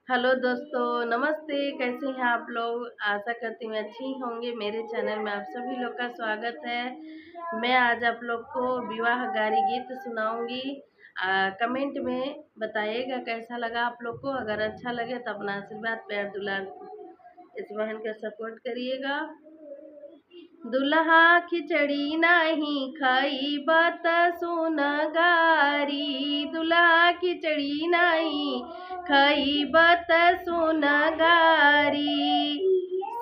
Hello दोस्तों, नमस्ते। कैसे हैं आप लोग? आशा करती हूँ अच्छी होंगे। मेरे चैनल में आप सभी लोग का स्वागत है। मैं आज आप लोग को विवाह गारी गीत सुनाऊंगी। कमेंट में बताइएगा कैसा लगा आप लोग को। अगर अच्छा लगे तो अपना आशीर्वाद प्यार दुलार इस बहन का सपोर्ट करिएगा। दुल्हा खिचड़ी नाही खाई बात सुन गारी, दुल्हा खिचड़ी नाही खाई बात सुन गारी।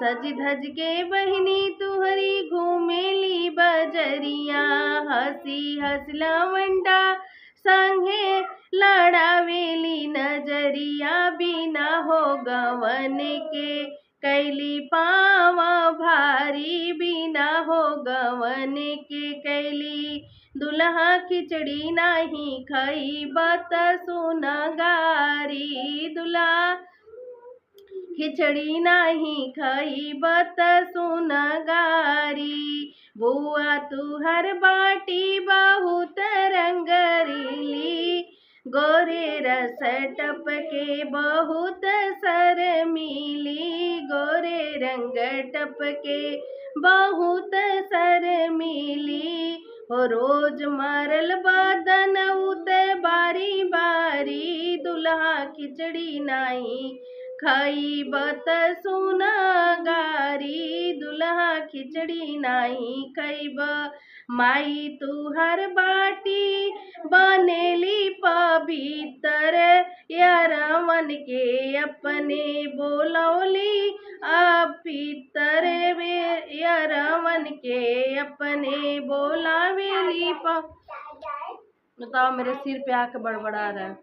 सज धज के बहिनी तुहरी घूमेली बजरिया, हसी हसला मंडा संगे लड़ावेली नजरिया। बिना हो गवन के कैली पावा भारी, बिना हो गवन के कैली। दुल्हा खिचड़ी नाही खाई बात सुन गारी, दुल्हा खिचड़ी नाही खाई बात सुन गारी। बुआ तुहर बाटी बहुत रंगरीली, गोरे रस टपके बहुत शर्मीली, गोरे रंग टपके बहुत शर्मीली। हो रोज मारल बदन उते बारी बारी, दुल्हा खिचड़ी नाही खाई बत सुना गारी, दुल्हा खिचड़ी नाही खैब। माई तुहर बाटी बनेली पवित्र, यारवन के अपने बोलौली अपितर, यारवन के अपने बोलावेली। बताओ, मेरे सिर पे आके बड़बड़ा रहा है।